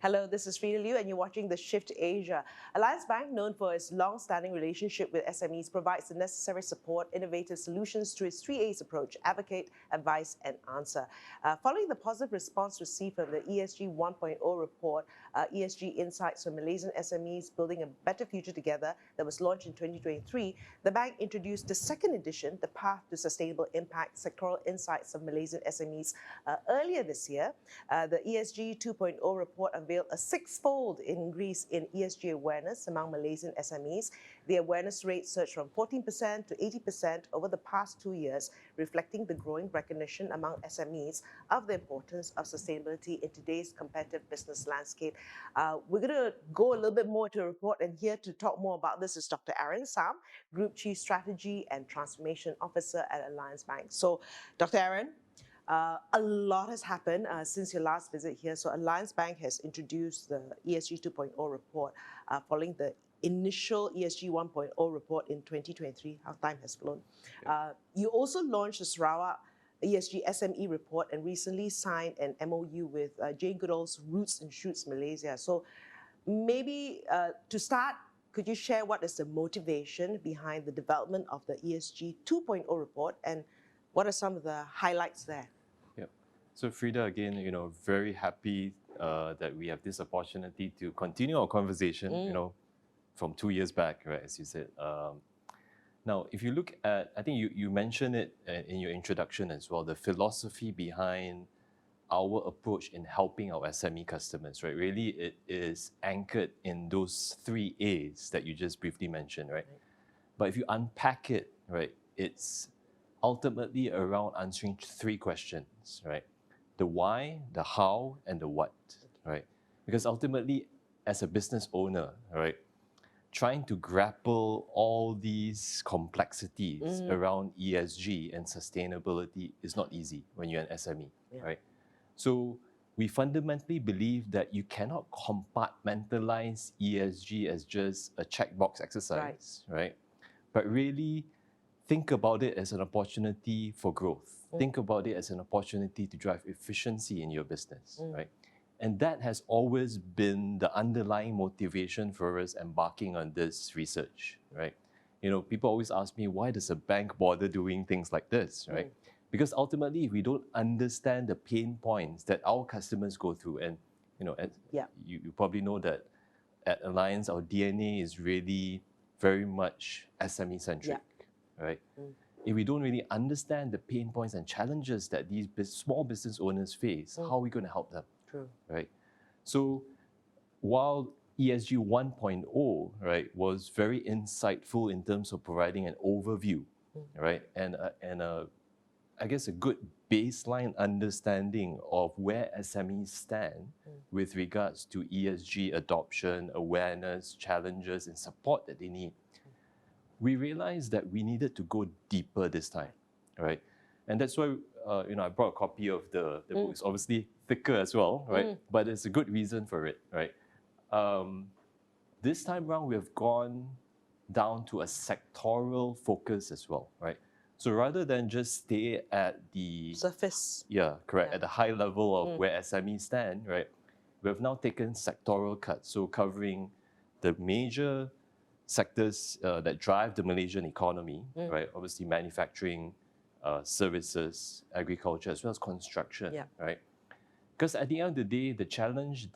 Hello, this is Frida Liu, and you're watching The Shift Asia. Alliance Bank, known for its long-standing relationship with SMEs, provides the necessary support, innovative solutions through its 3A's approach: advocate, advise, and answer. Following the positive response received from the ESG 1.0 report, ESG Insights for Malaysian SMEs Building a Better Future Together, that was launched in 2023, the bank introduced the second edition, The Path to Sustainable Impact: Sectoral Insights of Malaysian SMEs, earlier this year. The ESG 2.0 report unveiled a six-fold increase in ESG awareness among Malaysian SMEs. The awareness rate surged from 14% to 80% over the past 2 years, reflecting the growing recognition among SMEs of the importance of sustainability in today's competitive business landscape. We're going to go a little bit more to the report, and here to talk more about this is Dr. Aaron Sam, Group Chief Strategy and Transformation Officer at Alliance Bank. So, Dr. Aaron, a lot has happened since your last visit here. So Alliance Bank has introduced the ESG 2.0 report following the initial ESG 1.0 report in 2023. How time has flown. You also launched the Sarawak ESG SME report and recently signed an MOU with Jane Goodall's Roots and Shoots Malaysia. So maybe to start, could you share what is the motivation behind the development of the ESG 2.0 report, and what are some of the highlights there? So Frida, again, very happy that we have this opportunity to continue our conversation, from 2 years back, right, as you said. Now, if you look at, I think you mentioned it in your introduction as well, the philosophy behind our approach in helping our SME customers, right? Really, it is anchored in those 3 A's that you just briefly mentioned, right? But if you unpack it, right, it's ultimately around answering 3 questions, right? The why, the how, and the what, right? Because ultimately, as a business owner, right, trying to grapple all these complexities around ESG and sustainability is not easy when you're an SME, right? So we fundamentally believe that you cannot compartmentalize ESG as just a checkbox exercise, right? But really think about it as an opportunity for growth. Think about it as an opportunity to drive efficiency in your business, right? And that has always been the underlying motivation for us embarking on this research, right? People always ask me, why does a bank bother doing things like this, right? Because ultimately, if we don't understand the pain points that our customers go through, and you probably know that at Alliance, our DNA is really very much SME-centric, right? If we don't really understand the pain points and challenges that these small business owners face, how are we going to help them? Right? So while ESG 1.0, right, was very insightful in terms of providing an overview, right, and I guess a good baseline understanding of where SMEs stand with regards to ESG adoption, awareness, challenges, and support that they need, we realized that we needed to go deeper this time, right? And that's why, I brought a copy of the book. It's obviously thicker as well, right? But there's a good reason for it, right? This time around, we have gone down to a sectoral focus as well, right? So rather than just stay at the surface, at the high level of where SMEs stand, right? We have now taken sectoral cuts, so covering the major sectors that drive the Malaysian economy, right? Obviously, manufacturing, services, agriculture, as well as construction, right? Because at the end of the day, the challenges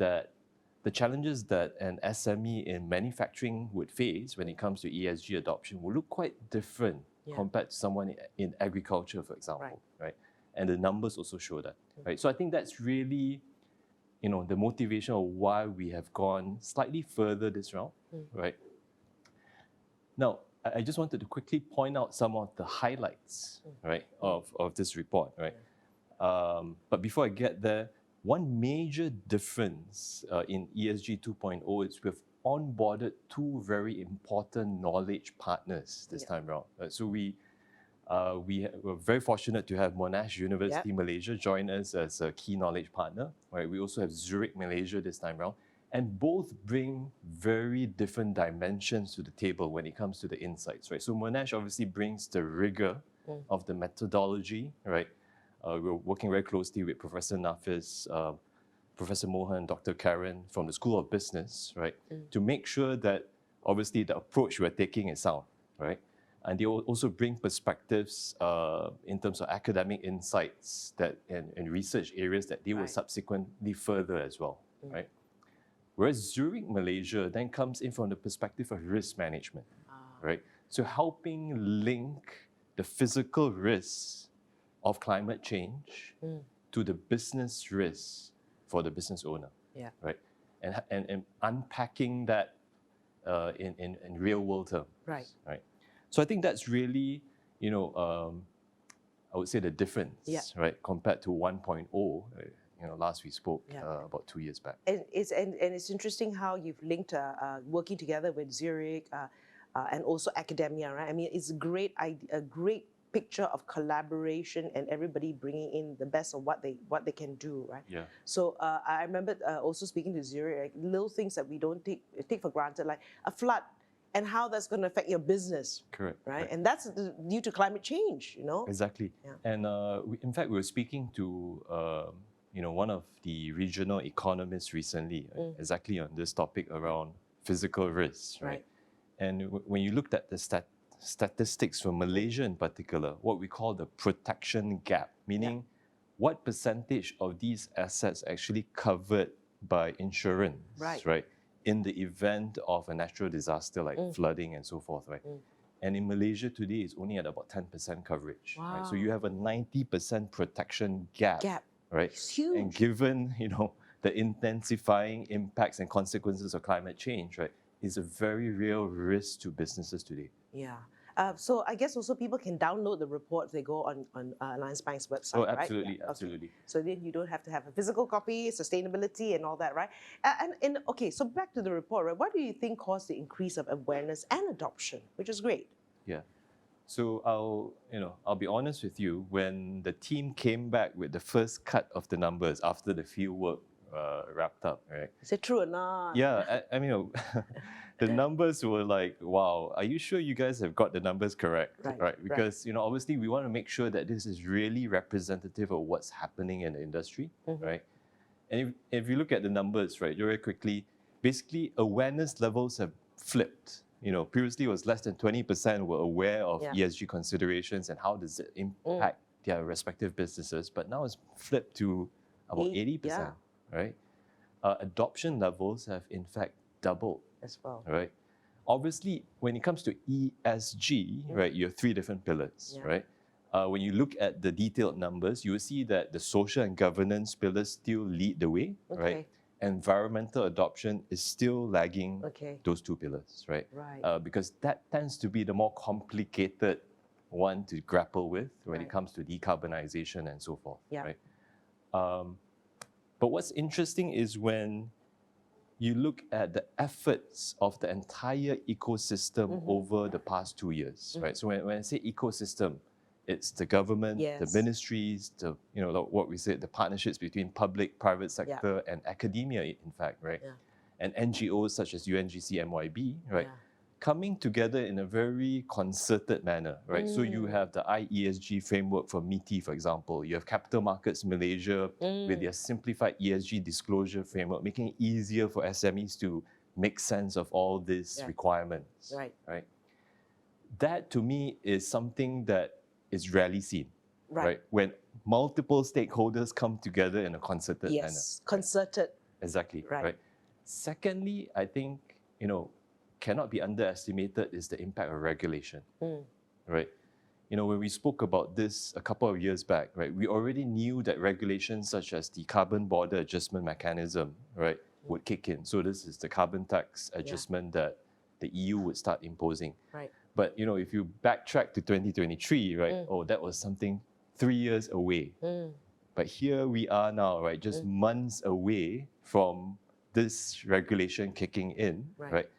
that an SME in manufacturing would face when it comes to ESG adoption will look quite different compared to someone in agriculture, for example, right? And the numbers also show that, right? So I think that's really, the motivation of why we have gone slightly further this round, right? Now, I just wanted to quickly point out some of the highlights, right, of this report, right? But before I get there, one major difference in ESG 2.0 is we've onboarded 2 very important knowledge partners this time around. So we're very fortunate to have Monash University Malaysia join us as a key knowledge partner, right? We also have Zurich Malaysia this time around. And both bring very different dimensions to the table when it comes to the insights, right? So Monash obviously brings the rigor of the methodology, right? We're working very closely with Professor Nafis, Professor Mohan and Dr. Karen from the School of Business, right, to make sure that obviously the approach we're taking is sound, right? And they will also bring perspectives in terms of academic insights that and research areas that they will subsequently further as well, right? Whereas Zurich, Malaysia then comes in from the perspective of risk management, right? So helping link the physical risks of climate change to the business risks for the business owner, right? And unpacking that in real world terms, right? So I think that's really, I would say the difference, right, compared to 1.0. Last we spoke about 2 years back. And it's interesting how you've linked working together with Zurich and also academia, right? I mean, it's a great picture of collaboration and everybody bringing in the best of what they can do, right? Yeah. So I remember also speaking to Zurich, like, little things that we don't take for granted, like a flood and how that's going to affect your business. Correct. Right? And that's due to climate change, Exactly. Yeah. And in fact, we were speaking to one of the regional economists recently, exactly on this topic around physical risks, right? And when you looked at the statistics for Malaysia in particular, what we call the protection gap, meaning what percentage of these assets actually covered by insurance, right? In the event of a natural disaster like flooding and so forth, right? And in Malaysia today, it's only at about 10% coverage. Wow. Right? So you have a 90% protection gap. Right? It's huge. And given, the intensifying impacts and consequences of climate change, right, is a very real risk to businesses today. Yeah. So I guess also people can download the report if they go on Alliance Bank's website, Oh, right? absolutely, Yeah. absolutely. Okay. So then you don't have to have a physical copy, sustainability and all that, right? Okay, so back to the report, right? What do you think caused the increase of awareness and adoption, which is great? Yeah. So I'll be honest with you, when the team came back with the first cut of the numbers after the field work wrapped up, right? Is it true or not? Yeah, I mean, the numbers were like, wow, are you sure you guys have got the numbers correct? Right? Because, obviously we want to make sure that this is really representative of what's happening in the industry, right? And if you look at the numbers, right, very quickly, basically awareness levels have flipped. Previously it was less than 20% were aware of ESG considerations and how does it impact their respective businesses, but now it's flipped to about 80%, right? Adoption levels have in fact doubled as well, right? Obviously, when it comes to ESG, right, you have three different pillars, right? When you look at the detailed numbers, you will see that the social and governance pillars still lead the way, right? Environmental adoption is still lagging those two pillars, right? Because that tends to be the more complicated one to grapple with when it comes to decarbonization and so forth, right? But what's interesting is when you look at the efforts of the entire ecosystem over the past 2 years, right? So when I say ecosystem, it's the government, the ministries, what we said, the partnerships between public, private sector, and academia, in fact, right? And NGOs such as UNGC, MYB, right? Coming together in a very concerted manner, right? So you have the IESG framework for MITI, for example. You have Capital Markets Malaysia with their simplified ESG disclosure framework, making it easier for SMEs to make sense of all these requirements, right? That, to me, is something that is rarely seen, right? When multiple stakeholders come together in a concerted manner. Yes, concerted. Exactly, right? Secondly, I think, cannot be underestimated is the impact of regulation, right? When we spoke about this a couple of years back, right, we already knew that regulations such as the Carbon Border Adjustment Mechanism, right, would kick in. So this is the carbon tax adjustment that the EU would start imposing. But, if you backtrack to 2023, right, that was something 3 years away. But here we are now, right, just months away from this regulation kicking in, right?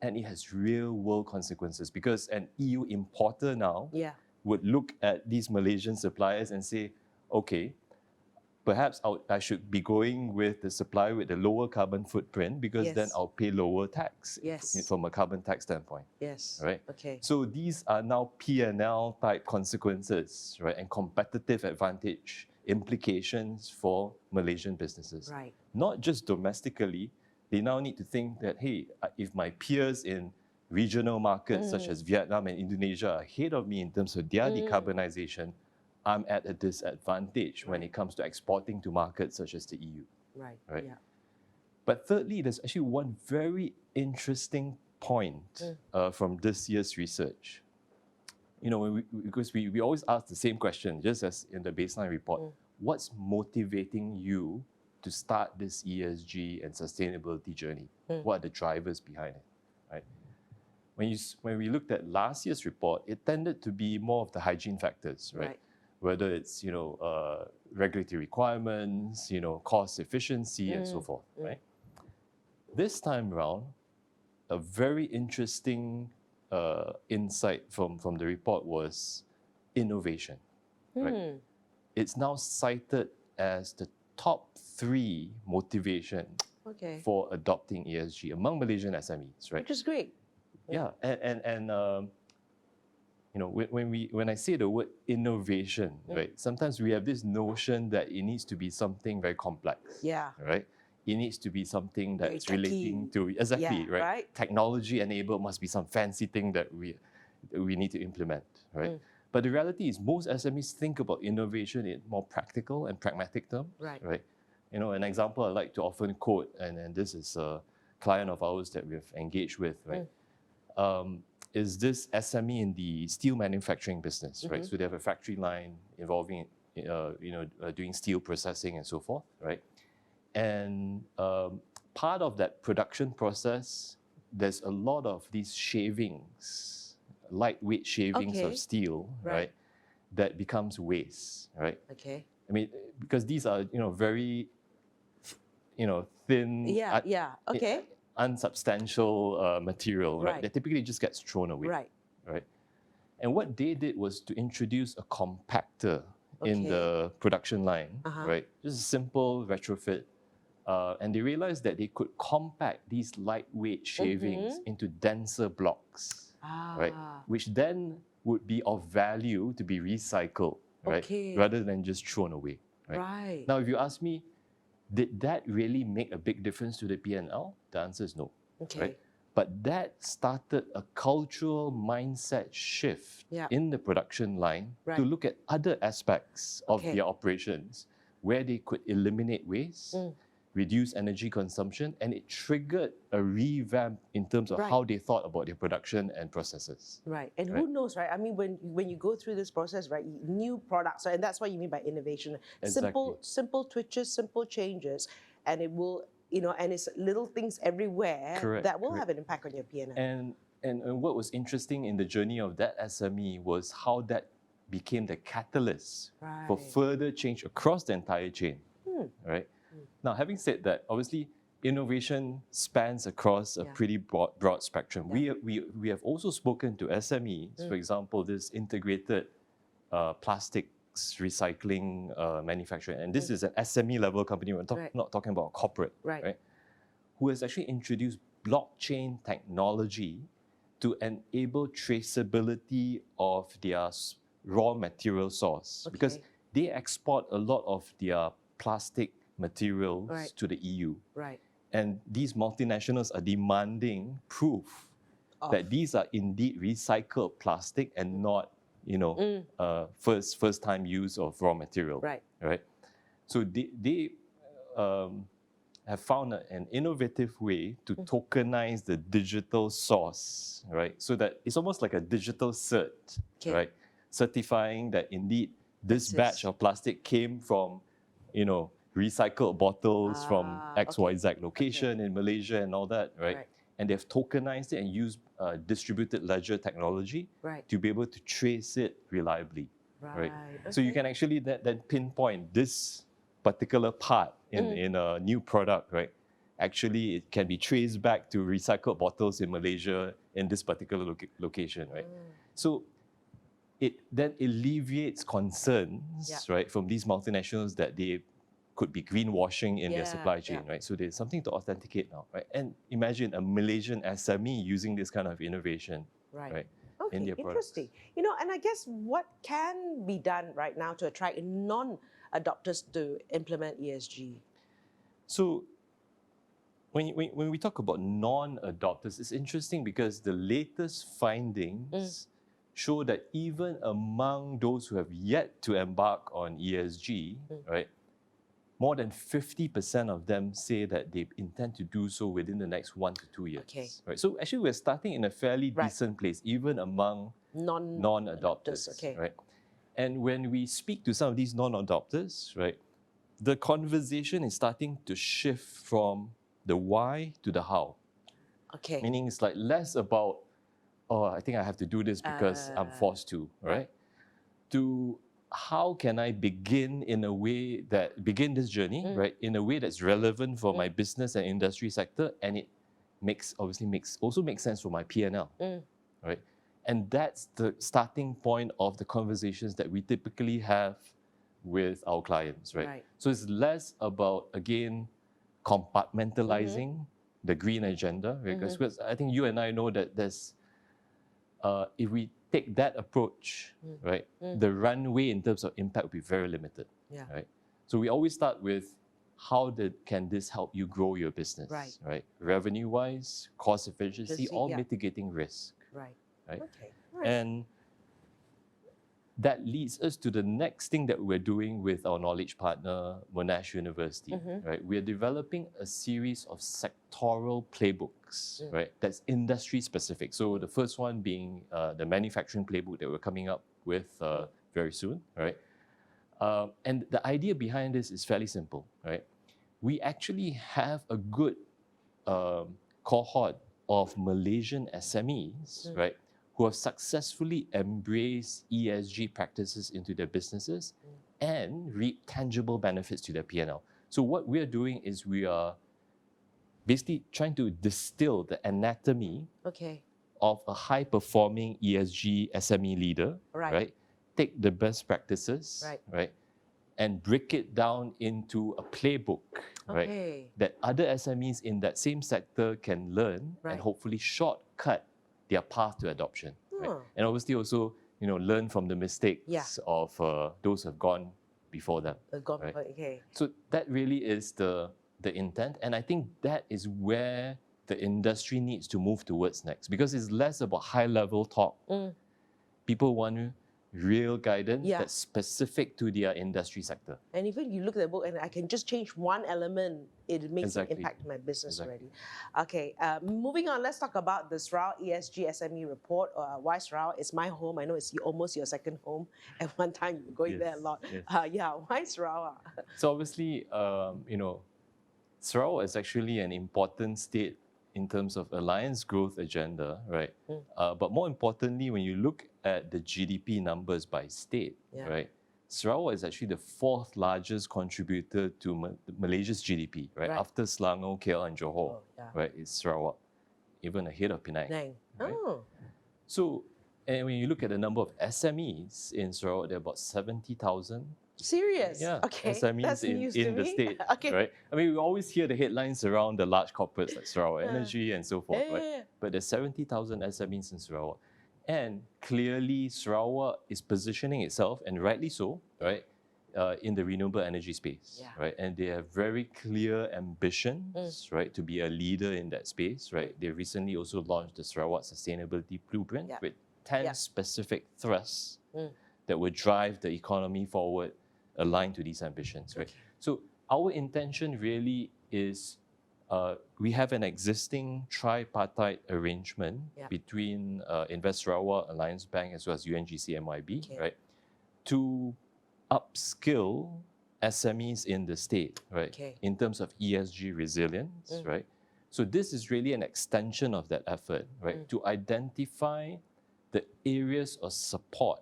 And it has real world consequences because an EU importer now would look at these Malaysian suppliers and say, okay, perhaps I should be going with the supplier with the lower carbon footprint because then I'll pay lower tax from a carbon tax standpoint. Right? So these are now P&L type consequences, right? And competitive advantage implications for Malaysian businesses. not just domestically, they now need to think that, hey, if my peers in regional markets such as Vietnam and Indonesia are ahead of me in terms of their decarbonization, I'm at a disadvantage when it comes to exporting to markets such as the EU. Right. Right. Yeah. But thirdly, there's actually one very interesting point from this year's research. You know, because we always ask the same question, just as in the baseline report, what's motivating you to start this ESG and sustainability journey? What are the drivers behind it, right? When we looked at last year's report, it tended to be more of the hygiene factors, right? Whether it's, you know, regulatory requirements, you know, cost efficiency and so forth, right? This time around, a very interesting insight from the report was innovation, right? It's now cited as the top 3 motivation for adopting ESG among Malaysian SMEs, right? Which is great. Yeah, and you know, when I say the word innovation, right? Sometimes we have this notion that it needs to be something very complex. Yeah. Right? It needs to be something that's Very techy. relating to exactly, Yeah, right? right? Technology enabled must be some fancy thing that we need to implement, right? But the reality is most SMEs think about innovation in more practical and pragmatic terms, right? You know, an example I like to often quote, and this is a client of ours that we've engaged with, right? Is this SME in the steel manufacturing business, right? So they have a factory line involving, doing steel processing and so forth, right? And part of that production process, there's a lot of these shavings, lightweight shavings of steel, right? That becomes waste, right? Okay. I mean, because these are, you know, very, you know, thin, unsubstantial material, right? That typically just gets thrown away, right? And what they did was to introduce a compactor in the production line, right? Just a simple retrofit. And they realized that they could compact these lightweight shavings into denser blocks, right? Which then would be of value to be recycled, right? Rather than just thrown away, right? Now, if you ask me, did that really make a big difference to the P&L? The answer is no, right? But that started a cultural mindset shift in the production line to look at other aspects of their operations where they could eliminate waste, reduce energy consumption, and it triggered a revamp in terms of how they thought about their production and processes. Right, and who knows, right? I mean, when you go through this process, right, new products, and that's what you mean by innovation. Exactly. Simple twitches, simple changes, and it will, you know, and it's little things everywhere that will have an impact on your P&L. And what was interesting in the journey of that SME was how that became the catalyst for further change across the entire chain, right? Now, having said that, obviously, innovation spans across a pretty broad spectrum. We have also spoken to SMEs, for example, this integrated plastics recycling manufacturer, and this is an SME level company, we're not talking about corporate, right? Who has actually introduced blockchain technology to enable traceability of their raw material source, because they export a lot of their plastic materials to the EU. And these multinationals are demanding proof that these are indeed recycled plastic and not, you know, first time use of raw material. Right? So they have found an innovative way to tokenize the digital source, right? So that it's almost like a digital cert, right? Certifying that indeed this batch of plastic came from, you know, recycled bottles from XYZ location in Malaysia and all that, right? And they've tokenized it and used distributed ledger technology to be able to trace it reliably, right? So you can actually then pinpoint this particular part in a new product, right? Actually, it can be traced back to recycled bottles in Malaysia in this particular location, right? So it then alleviates concerns, right, from these multinationals that they could be greenwashing in their supply chain, right? So there's something to authenticate now, right? And imagine a Malaysian SME using this kind of innovation, right? In their products. Interesting. You know, and I guess what can be done right now to attract non-adopters to implement ESG? So when we talk about non-adopters, it's interesting because the latest findings show that even among those who have yet to embark on ESG, right, more than 50% of them say that they intend to do so within the next 1 to 2 years. Okay. Right. So actually, we're starting in a fairly Right. decent place, even among non-adopters. Okay. Right. And when we speak to some of these non-adopters, right, the conversation is starting to shift from the why to the how. Okay. Meaning it's like less about, oh, I think I have to do this because I'm forced to, right? To how can I begin begin this journey, right, in a way that's relevant for my business and industry sector, and it also makes sense for my P&L, right? And that's the starting point of the conversations that we typically have with our clients, right? So it's less about, again, compartmentalizing the green agenda, right? Because I think you and I know that there's, if we take that approach, right, the runway in terms of impact will be very limited, right? So we always start with can this help you grow your business, right? Revenue-wise, cost efficiency, or mitigating risk, right? Okay. And that leads us to the next thing that we're doing with our knowledge partner, Monash University, right? We're developing a series of sectoral playbooks, right? That's industry specific. So the first one being the manufacturing playbook that we're coming up with very soon, right? And the idea behind this is fairly simple, right? We actually have a good cohort of Malaysian SMEs, right, who have successfully embraced ESG practices into their businesses and reap tangible benefits to their P&L. So what we are doing is we are basically trying to distill the anatomy of a high-performing ESG SME leader, right? Take the best practices, right? And break it down into a playbook, right? That other SMEs in that same sector can learn and hopefully shortcut their path to adoption, right? And obviously also, learn from the mistakes of those who have gone before them. Right? So that really is the intent, and I think that is where the industry needs to move towards next, because it's less about high-level talk. People want real guidance that's specific to their industry sector. And even you look at the book and I can just change one element, it makes an impact to my business already. Okay, moving on, let's talk about the Sarawak ESG SME report. Why Sarawak? It's my home. I know it's almost your second home. At one time, you were going there a lot. Why Sarawak? So obviously, Sarawak is actually an important state in terms of alliance growth agenda, right? But more importantly, when you look at the GDP numbers by state, right? Sarawak is actually the fourth largest contributor to Malaysia's GDP, right? After Selangor, KL, and Johor, right? It's Sarawak, even ahead of Penang. Right? So, and when you look at the number of SMEs in Sarawak, there are about 70,000. Serious? Yeah, okay. SMEs That's news in to the me. state, Okay. right? I mean, we always hear the headlines around the large corporates like Sarawak Energy and so forth, right? But there's 70,000 SMEs in Sarawak. And clearly, Sarawak is positioning itself, and rightly so, right, in the renewable energy space, right? And they have very clear ambitions, right, to be a leader in that space, right? They recently also launched the Sarawak Sustainability Blueprint with 10 specific thrusts that will drive the economy forward aligned to these ambitions, right? So our intention really is we have an existing tripartite arrangement between Invest Sarawak, Alliance Bank, as well as UNGC MYB, right, to upskill SMEs in the state, right, in terms of ESG resilience, right? So this is really an extension of that effort, right, to identify the areas of support,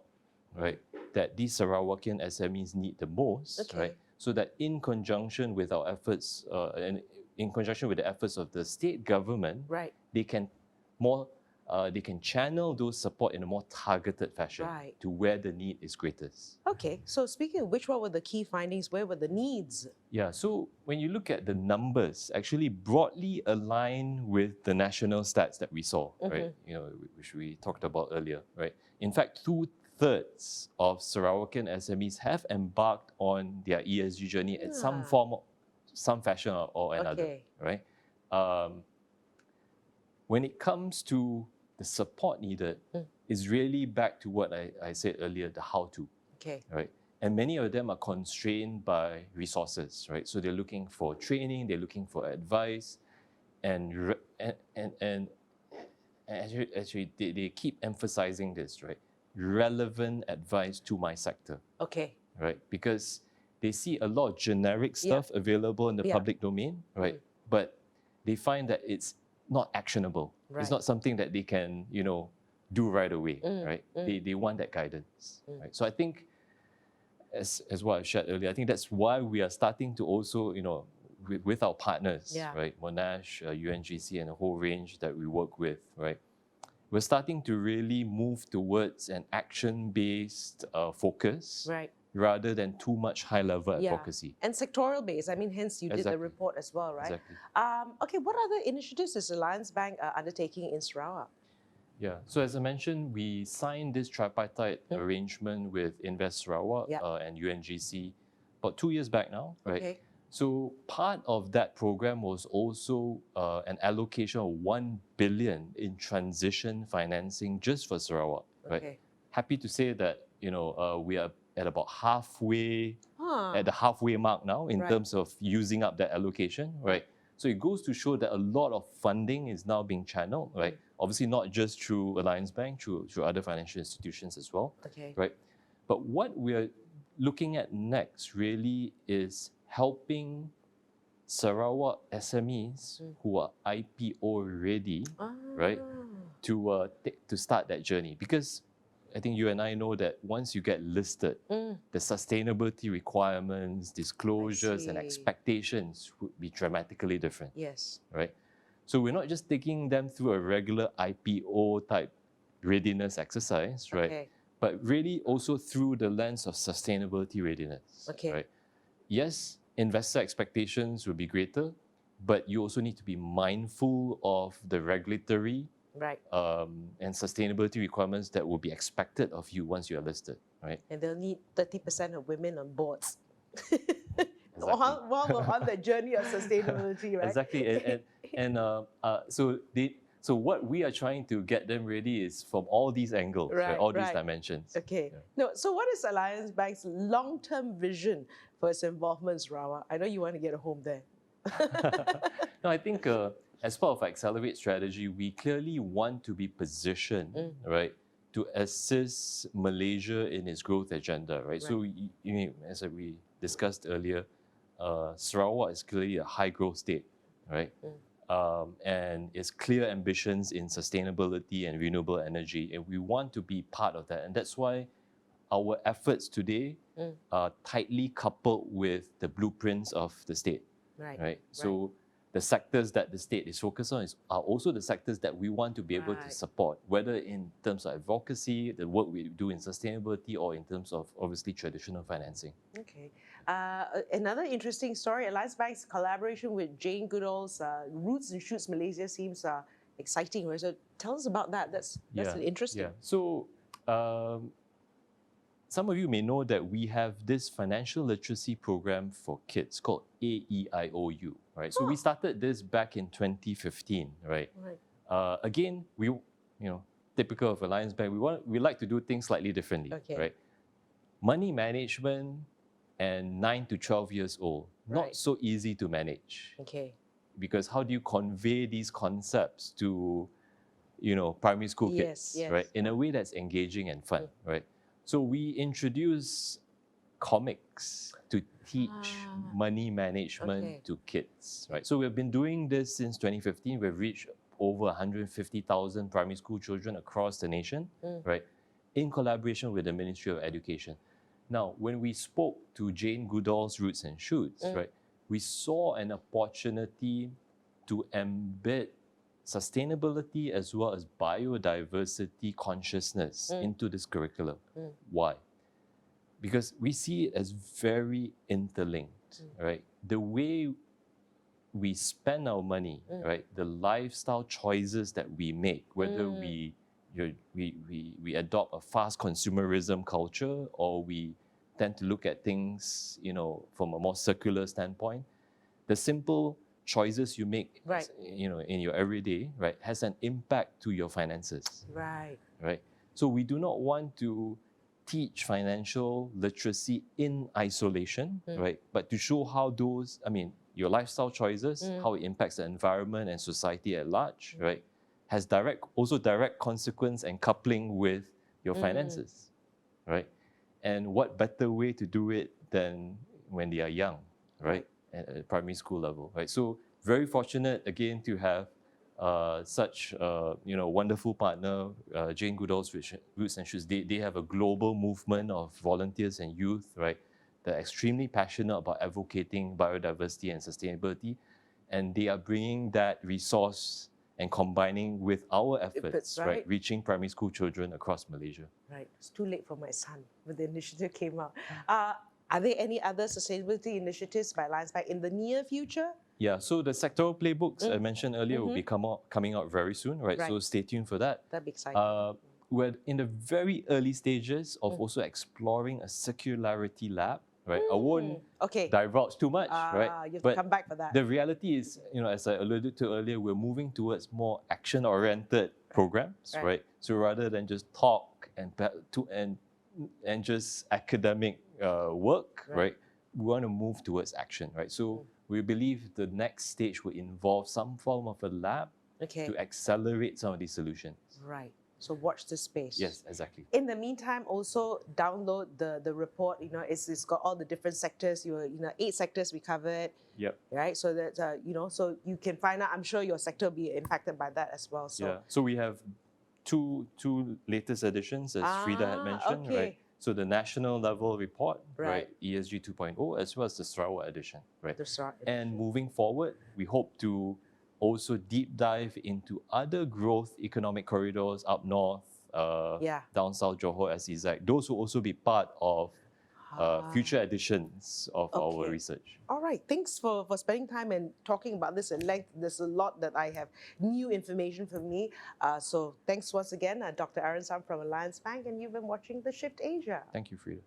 right, that these Sarawakian SMEs need the most, right? So that in conjunction with our efforts and in conjunction with the efforts of the state government, they can channel those support in a more targeted fashion to where the need is greatest. Okay, so speaking of which, what were the key findings? Where were the needs? Yeah, so when you look at the numbers, actually broadly align with the national stats that we saw, right? Which we talked about earlier, right? In fact, 2/3 of Sarawakian SMEs have embarked on their ESG journey at some some fashion or another, Okay. right? When it comes to the support needed, is really back to what I said earlier, the how to, Okay. right? And many of them are constrained by resources, right? So they're looking for training, they're looking for advice, and actually they keep emphasizing this, right? Relevant advice to my sector, Okay. right? Because they see a lot of generic stuff available in the public domain, right? But they find that it's not actionable. Right. It's not something that they can, do right away, right? They want that guidance, right? So I think, as what I shared earlier, I think that's why we are starting to also, with our partners, right? Monash, UNGC, and a whole range that we work with, right? We're starting to really move towards an action-based focus, Right. rather than too much high-level advocacy. And sectoral based. I mean, hence you did the Exactly. report as well, right? Exactly. Okay, what other initiatives is Alliance Bank undertaking in Sarawak? Yeah, so as I mentioned, we signed this tripartite arrangement with Invest Sarawak and UNGC about 2 years back now, right? Okay. So part of that program was also an allocation of 1 billion in transition financing just for Sarawak, right? Okay. Happy to say that we are at about halfway, at the halfway mark now in terms of using up that allocation, right? So it goes to show that a lot of funding is now being channeled, right? Obviously not just through Alliance Bank, through other financial institutions as well, Okay. right? But what we're looking at next really is helping Sarawak SMEs who are IPO ready, right, to start that journey. Because I think you and I know that once you get listed, the sustainability requirements, disclosures, and expectations would be dramatically different. Yes. Right? So we're not just taking them through a regular IPO type readiness exercise, right? Okay. But really also through the lens of sustainability readiness. Okay. Right? Yes, investor expectations will be greater, but you also need to be mindful of the regulatory and sustainability requirements that will be expected of you once you are listed, right? And they'll need 30% of women on boards. Exactly. While we're on the journey of sustainability, right? Exactly, so what we are trying to get them ready is from all these angles, right? All these dimensions. Okay. Yeah. No, so what is Alliance Bank's long-term vision for its involvement in Sarawak? I know you want to get a home there. No, I think as part of our Accelerate strategy, we clearly want to be positioned, right, to assist Malaysia in its growth agenda, right? So, as we discussed earlier, Sarawak is clearly a high growth state, right? And its clear ambitions in sustainability and renewable energy, and we want to be part of that. And that's why our efforts today are tightly coupled with the blueprints of the state, right? So the sectors that the state is focused on are also the sectors that we want to be able to support, whether in terms of advocacy, the work we do in sustainability, or in terms of obviously traditional financing. Okay. Another interesting story, Alliance Bank's collaboration with Jane Goodall's Roots and Shoots Malaysia seems exciting, right? So tell us about that. That's interesting. Yeah. So some of you may know that we have this financial literacy program for kids called AEIOU, right? So we started this back in 2015, right? Again, we, typical of Alliance Bank, we like to do things slightly differently, right? Money management and 9 to 12 years old, not so easy to manage. Okay. Because how do you convey these concepts to, primary school kids, right? In a way that's engaging and fun, right? So we introduce comics to teach money management to kids, right? So we've been doing this since 2015. We've reached over 150,000 primary school children across the nation, right? In collaboration with the Ministry of Education. Now, when we spoke to Jane Goodall's Roots and Shoots, right, we saw an opportunity to embed sustainability as well as biodiversity consciousness into this curriculum. Why? Because we see it as very interlinked, right? The way we spend our money, right? The lifestyle choices that we make, whether we adopt a fast consumerism culture or we tend to look at things, from a more circular standpoint, the simple choices you make, Right. in your everyday, right, has an impact to your finances, Right. right? So we do not want to teach financial literacy in isolation, right? But to show how your lifestyle choices, how it impacts the environment and society at large, right, has direct consequence and coupling with your finances, right? And what better way to do it than when they are young, right? At primary school level, right? So very fortunate again to have such wonderful partner, Jane Goodall's Roots and Shoots. They have a global movement of volunteers and youth, right? They're extremely passionate about advocating biodiversity and sustainability, and they are bringing that resource and combining with our efforts, right? Reaching primary school children across Malaysia. Right. It's too late for my son when the initiative came out. Are there any other sustainability initiatives by Alliance Bank in the near future? Yeah, so the sectoral playbooks I mentioned earlier will be coming out very soon, right? So stay tuned for that. That'd be exciting. We're in the very early stages of also exploring a circularity lab, right? I won't divulge too much, right? You have to come back for that. The reality is, as I alluded to earlier, we're moving towards more action-oriented programs, right? So rather than just talk and just academic work, right? We want to move towards action, right? So we believe the next stage will involve some form of a lab to accelerate some of these solutions. Right. So watch this space. Yes, exactly. In the meantime, also download the report. It's got all the different sectors. 8 sectors we covered. Yep. Right. So that so you can find out. I'm sure your sector will be impacted by that as well. So yeah. So we have two latest editions, as Frida had mentioned, right? So the national level report, right? ESG 2.0, as well as the Sarawak edition, right? The Sarawak and moving forward, we hope to also deep dive into other growth economic corridors up north, down south, Johor, SEZ. Those will also be part of future editions of our research. All right. Thanks for spending time and talking about this at length. There's a lot that I have new information for me. So thanks once again, Dr. Aaron Sam from Alliance Bank, and you've been watching The Shift Asia. Thank you, Frida.